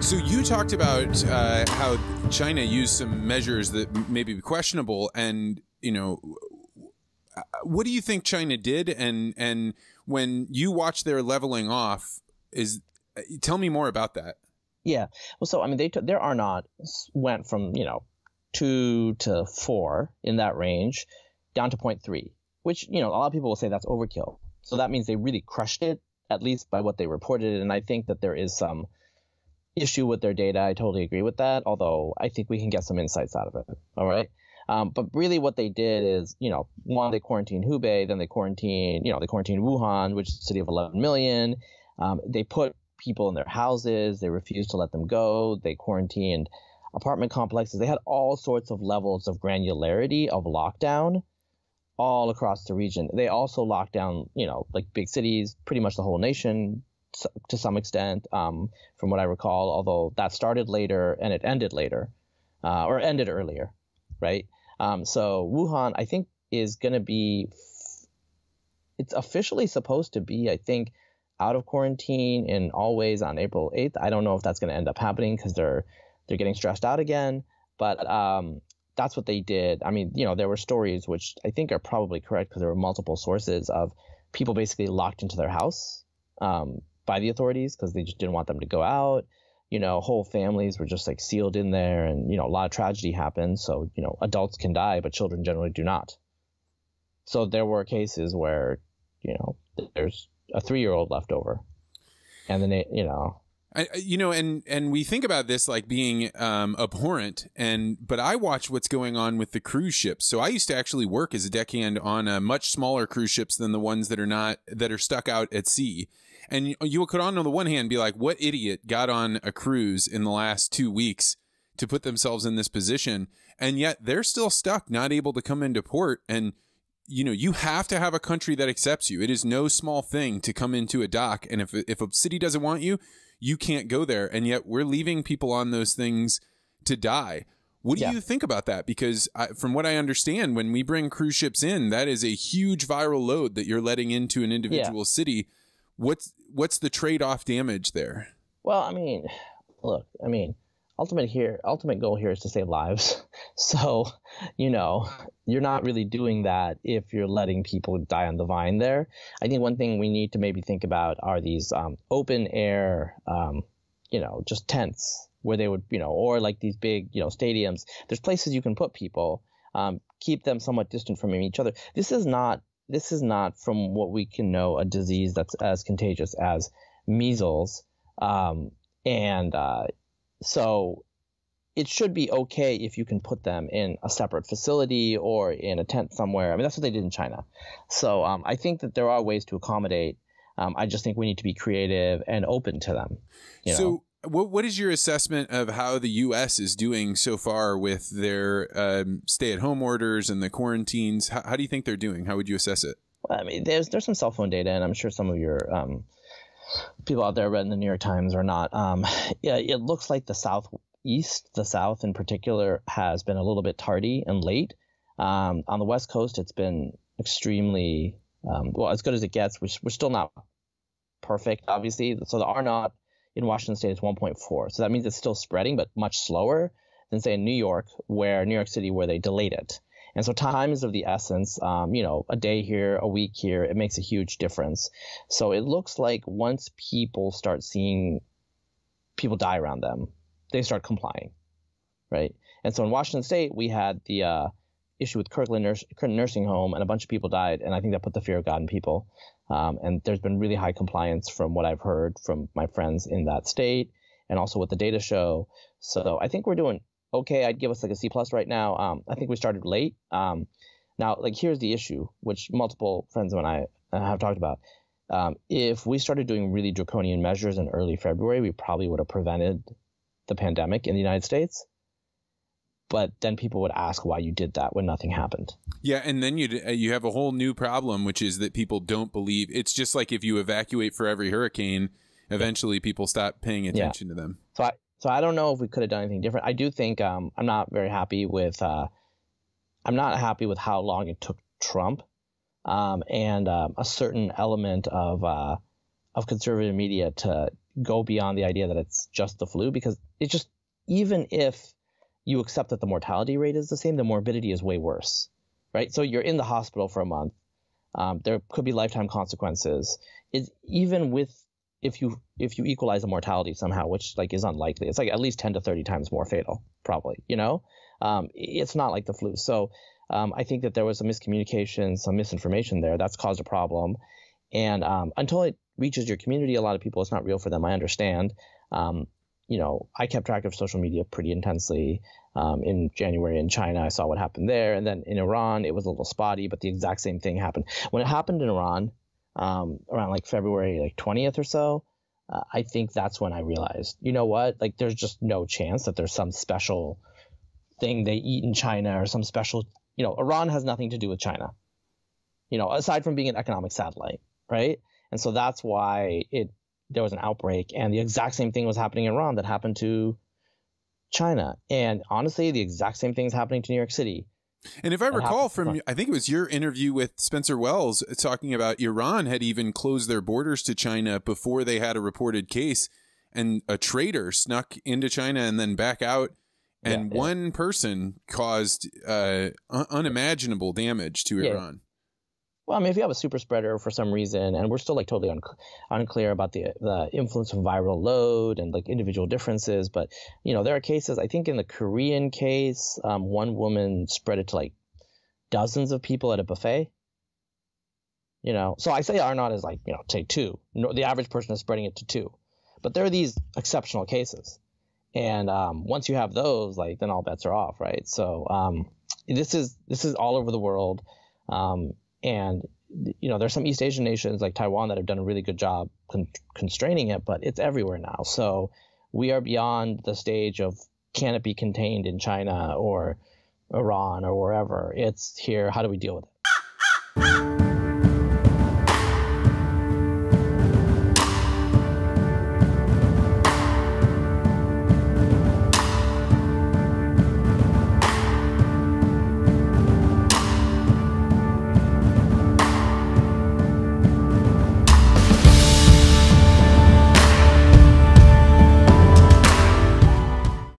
So you talked about how China used some measures that may be questionable, and what do you think China did? And when you watch their leveling off, tell me more about that. Yeah, well, so I mean, their R naught went from 2 to 4 in that range down to 0.3, which a lot of people will say that's overkill. So that means they really crushed it, at least by what they reported. And I think that there is some issue with their data. I totally agree with that, although I think we can get some insights out of it. All right. But really what they did is, one, they quarantined Hubei, then they quarantined Wuhan, which is a city of 11 million. They put people in their houses. They refused to let them go. They quarantined apartment complexes. They had all sorts of levels of granularity of lockdown all across the region. They also locked down, like big cities, pretty much the whole nation to some extent, from what I recall, although that started later and it ended later, or ended earlier, right? So Wuhan, I think, is going to be – it's officially supposed to be, I think, out of quarantine in all ways on April 8th. I don't know if that's going to end up happening because they're getting stressed out again. But that's what they did. I mean, there were stories which I think are probably correct because there were multiple sources of people basically locked into their house by the authorities because they just didn't want them to go out. Whole families were just like sealed in there, and a lot of tragedy happened. So adults can die, but children generally do not. So there were cases where there's a 3-year-old left over, and then and we think about this like being abhorrent, but I watch what's going on with the cruise ships. So I used to actually work as a deckhand on much smaller cruise ships than the ones that are stuck out at sea. And you could, on the one hand, be like, what idiot got on a cruise in the last 2 weeks to put themselves in this position? And yet they're still stuck, not able to come into port. And, you have to have a country that accepts you. It is no small thing to come into a dock. And if a city doesn't want you, you can't go there. And yet we're leaving people on those things to die. What do you think about that? Because from what I understand, when we bring cruise ships in, that is a huge viral load that you're letting into an individual city. What's the trade-off damage there? Well, I mean, look, ultimate goal here is to save lives. So, you're not really doing that if you're letting people die on the vine there. I think one thing we need to maybe think about are these open air, just tents where they would, or like these big, stadiums. There's places you can put people, keep them somewhat distant from each other. This is not, from what we can know, a disease that's as contagious as measles. So it should be okay if you can put them in a separate facility or in a tent somewhere. I mean, that's what they did in China. So I think that there are ways to accommodate. I just think we need to be creative and open to them. So what is your assessment of how the U.S. is doing so far with their stay-at-home orders and the quarantines? How do you think they're doing? How would you assess it? Well, I mean, there's some cell phone data, and I'm sure some of your people out there read in the New York Times or not. It looks like the South in particular, has been a little bit tardy and late. On the West Coast, it's been extremely as good as it gets. We're still not perfect, obviously. So the R naught in Washington State is 1.4. So that means it's still spreading, but much slower than, say, in New York City, where they delayed it. And so time is of the essence. A day here, a week here, it makes a huge difference. So it looks like once people start seeing people die around them, they start complying, right? And so in Washington State, we had the issue with Kirkland Nursing Home, and a bunch of people died, and I think that put the fear of God in people. And there's been really high compliance from what I've heard from my friends in that state, and also what the data show. So I think we're doing okay. I'd give us like a C+ right now. I think we started late. Now, like, here's the issue, which multiple friends and I have talked about. If we started doing really draconian measures in early February, we probably would have prevented the pandemic in the United States. But then people would ask why you did that when nothing happened. Yeah, and then you have a whole new problem, which is that people don't believe. It's just like if you evacuate for every hurricane, eventually people stop paying attention to them. So I don't know if we could have done anything different. I do think I'm not happy with how long it took Trump and a certain element of conservative media to go beyond the idea that it's just the flu, because it's just, even if you accept that the mortality rate is the same, the morbidity is way worse, right? So you're in the hospital for a month. There could be lifetime consequences. Even with, if you equalize the mortality somehow, which like is unlikely, it's like at least 10 to 30 times more fatal, probably, it's not like the flu. So I think that there was some miscommunication, some misinformation there that's caused a problem. And until it reaches your community, a lot of people, it's not real for them. I understand. I kept track of social media pretty intensely. In January in China, I saw what happened there. And then in Iran, it was a little spotty, but the exact same thing happened. When it happened in Iran, around like February like 20th or so, I think that's when I realized, you know what, like there's just no chance that there's some special thing they eat in China or some special, Iran has nothing to do with China, aside from being an economic satellite, right? And so that's why there was an outbreak, and the exact same thing was happening in Iran that happened to China. And honestly, the exact same thing is happening to New York City. And if I recall from, I think it was your interview with Spencer Wells talking about Iran had even closed their borders to China before they had a reported case, and a trader snuck into China and then back out. And one person caused unimaginable damage to Iran. Well, I mean, if you have a super spreader for some reason, and we're still like totally unclear about the influence of viral load and like individual differences, but there are cases. I think in the Korean case, one woman spread it to like dozens of people at a buffet. So I say R naught is like say 2. No, the average person is spreading it to 2, but there are these exceptional cases, and once you have those, like then all bets are off, right? So this is all over the world. And, there's some East Asian nations like Taiwan that have done a really good job constraining it, but it's everywhere now. So we are beyond the stage of, can it be contained in China or Iran or wherever? It's here. How do we deal with it?